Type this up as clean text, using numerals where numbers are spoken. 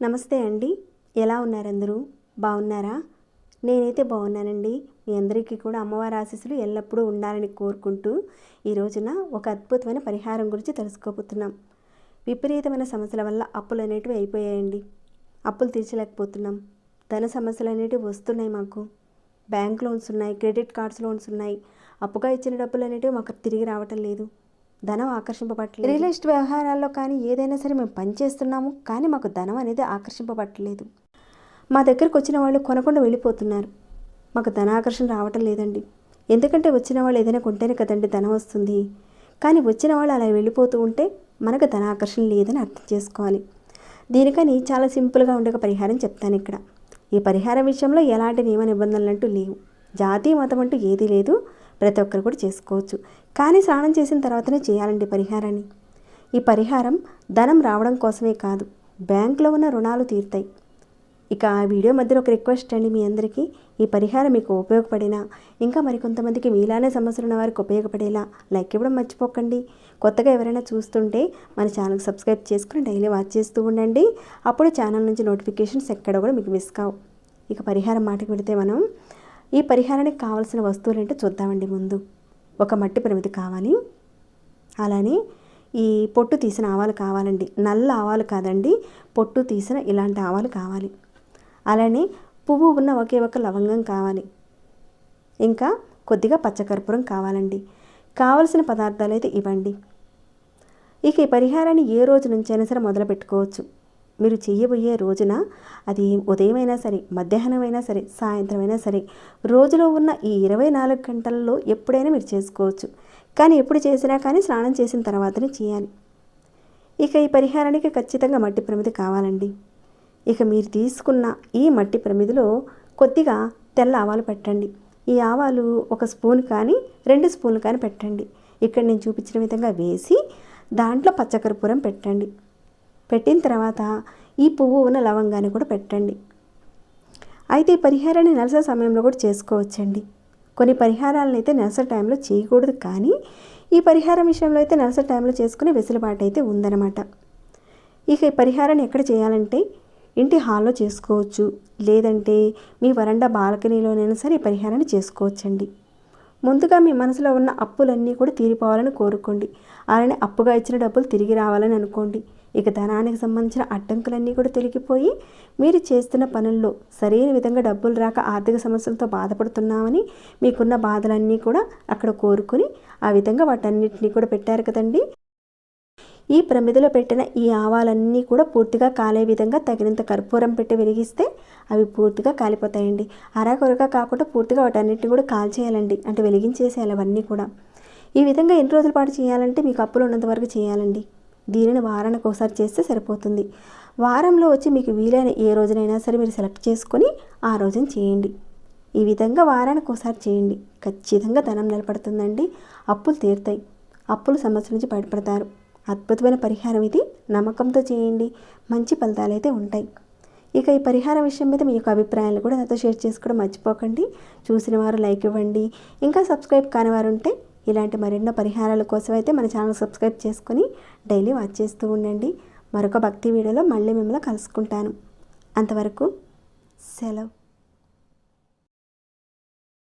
నమస్తే అండి, ఎలా ఉన్నారు అందరూ? బాగున్నారా? నేనైతే బాగున్నానండి. మీ అందరికీ కూడా అమ్మవారి ఆశీస్సులు ఎల్లప్పుడూ ఉండాలని కోరుకుంటూ ఈ రోజున ఒక అద్భుతమైన పరిహారం గురించి తెలుసుకోబోతున్నాం. విపరీతమైన సమస్యల వల్ల అప్పులు అనేటివి అయిపోయాయండి. అప్పులు తీర్చలేకపోతున్నాం. ధన సమస్యలు అనేటివి వస్తున్నాయి. మాకు బ్యాంక్ లోన్స్ ఉన్నాయి, క్రెడిట్ కార్డ్స్ లోన్స్ ఉన్నాయి. అప్పుగా ఇచ్చిన డబ్బులు అనేటివి మాకు తిరిగి రావటం లేదు. ధనం ఆకర్షింపబట్టలేదు. రియల్ ఎస్టేట్ వ్యవహారాల్లో కానీ ఏదైనా సరే మేము పనిచేస్తున్నాము, కానీ మాకు ధనం అనేది ఆకర్షింపబట్టలేదు. మా దగ్గరకు వచ్చిన వాళ్ళు కొనకుండా వెళ్ళిపోతున్నారు. మాకు ధనాకర్షణ రావటం లేదండి. ఎందుకంటే వచ్చిన వాళ్ళు ఏదైనా కొంటేనే కదండి ధనం వస్తుంది. కానీ వచ్చిన వాళ్ళు అలా వెళ్ళిపోతూ ఉంటే మనకు ధనాకర్షణ లేదని అర్థం చేసుకోవాలి. దీనికని చాలా సింపుల్గా ఉండే ఒక పరిహారం చెప్తాను ఇక్కడ. ఈ పరిహారం విషయంలో ఎలాంటి నియమ నిబంధనలు అంటూ లేవు. జాతి మతం అంటూ ఏదీ లేదు. ప్రతి ఒక్కరు కూడా చేసుకోవచ్చు. కానీ స్నానం చేసిన తర్వాతనే చేయాలండి పరిహారాన్ని. ఈ పరిహారం ధనం రావడం కోసమే కాదు, బ్యాంకులో ఉన్న రుణాలు తీరుతాయి. ఇక ఆ వీడియో మధ్యలో ఒక రిక్వెస్ట్ అండి, మీ అందరికీ ఈ పరిహారం మీకు ఉపయోగపడినా, ఇంకా మరికొంతమందికి మీలానే సమస్యలు ఉన్న వారికి ఉపయోగపడేలా లైక్ ఇవ్వడం మర్చిపోకండి. కొత్తగా ఎవరైనా చూస్తుంటే మన ఛానల్కి సబ్స్క్రైబ్ చేసుకుని డైలీ వాచ్ చేస్తూ ఉండండి. అప్పుడు ఛానల్ నుంచి నోటిఫికేషన్స్ ఎక్కడ కూడా మీకు మిస్ కావు. ఇక పరిహారం మాటకి వెళితే మనం ఈ పరిహారానికి కావాల్సిన వస్తువులు ఏంటో చూద్దామండి. ముందు ఒక మట్టి ప్రమిది కావాలి. అలానే ఈ పొట్టు తీసిన ఆవాలు కావాలండి. నల్ల ఆవాలు కాదండి, పొట్టు తీసిన ఇలాంటి ఆవాలు కావాలి. అలానే పువ్వు ఉన్న ఒకే ఒక లవంగం కావాలి. ఇంకా కొద్దిగా పచ్చకర్పూరం కావాలండి. కావలసిన పదార్థాలు అయితే ఇవ్వండి. ఇక ఈ పరిహారాన్ని ఏ రోజు నుంచైనా సరే మొదలు పెట్టుకోవచ్చు. మీరు చేయబోయే రోజున అది ఉదయమైనా సరే, మధ్యాహ్నమైనా సరే, సాయంత్రమైనా సరే, రోజులో ఉన్న ఈ 24 గంటలలో ఎప్పుడైనా మీరు చేసుకోవచ్చు. కానీ ఎప్పుడు చేసినా కానీ స్నానం చేసిన తర్వాతనే చేయాలి. ఇక ఈ పరిహారానికి ఖచ్చితంగా మట్టి ప్రమిది కావాలండి. ఇక మీరు తీసుకున్న ఈ మట్టి ప్రమిదిలో కొద్దిగా తెల్ల ఆవాలు పెట్టండి. ఈ ఆవాలు 1 స్పూన్ కానీ 2 స్పూన్లు కానీ పెట్టండి. ఇక్కడ నేను చూపించిన విధంగా వేసి దాంట్లో పచ్చకర్పూరం పెట్టండి. పెట్టిన తర్వాత ఈ పువ్వు ఉన్న లవంగాన్ని కూడా పెట్టండి. అయితే ఈ పరిహారాన్ని నెలస సమయంలో కూడా చేసుకోవచ్చండి. కొన్ని పరిహారాలను అయితే నెలస టైంలో చేయకూడదు, కానీ ఈ పరిహారం విషయంలో అయితే నెలస టైంలో చేసుకునే వెసులుబాటు అయితే ఉందన్నమాట. ఇక ఈ పరిహారాన్ని ఎక్కడ చేయాలంటే ఇంటి హాల్లో చేసుకోవచ్చు, లేదంటే మీ వరండా బాల్కనీలోనైనా సరే ఈ పరిహారాన్ని చేసుకోవచ్చండి. ముందుగా మీ మనసులో ఉన్న అప్పులన్నీ కూడా తీరిపోవాలని కోరుకోండి. అలానే అప్పుగా ఇచ్చిన డబ్బులు తిరిగి రావాలని అనుకోండి. ఇక ధనానికి సంబంధించిన అడ్డంకులన్నీ కూడా తొలగిపోయి మీరు చేస్తున్న పనుల్లో సరైన విధంగా డబ్బులు రాక ఆర్థిక సమస్యలతో బాధపడుతున్నామని మీకున్న బాధలన్నీ కూడా అక్కడ కోరుకొని ఆ విధంగా వాటన్నిటినీ కూడా పెట్టారు కదండి. ఈ ప్రమిదిలో పెట్టిన ఈ ఆవాలన్నీ కూడా పూర్తిగా కాలే విధంగా తగినంత కర్పూరం పెట్టి వెలిగిస్తే అవి పూర్తిగా కాలిపోతాయండి. అరాకొరగా కాకుండా పూర్తిగా వాటన్నిటిని కూడా కాల్చేయాలండి, అంటే వెలిగించేసేయాలి అవన్నీ కూడా. ఈ విధంగా ఎన్ని రోజుల పాటు చేయాలంటే మీకు అప్పులు ఉన్నంత వరకు చేయాలండి. దీనిని వారానికి ఒకసారి చేస్తే సరిపోతుంది. వారంలో వచ్చి మీకు వీలైన ఏ రోజునైనా సరే మీరు సెలెక్ట్ చేసుకొని ఆ రోజున చేయండి. ఈ విధంగా వారానికి ఒకసారి చేయండి. ఖచ్చితంగా ధనం నిలబడుతుందండి. అప్పులు తీరుతాయి. అప్పుల సమస్య నుంచి బయటపడతారు. అద్భుతమైన పరిహారం ఇది. నమ్మకంతో చేయండి, మంచి ఫలితాలు అయితే ఉంటాయి. ఇక ఈ పరిహారం విషయం మీద మీ యొక్క అభిప్రాయాలు కూడా నాతో షేర్ చేసుకోవడం మర్చిపోకండి. చూసిన వారు లైక్ ఇవ్వండి. ఇంకా సబ్స్క్రైబ్ కాని వారు ఉంటే ఇలాంటి మరెన్నో పరిహారాల కోసం అయితే మన ఛానల్ సబ్స్క్రైబ్ చేసుకొని డైలీ వాచ్ చేస్తూ ఉండండి. మరొక భక్తి వీడియోలో మళ్ళీ మిమ్మల్ని కలుసుకుంటాను. అంతవరకు సెలవు.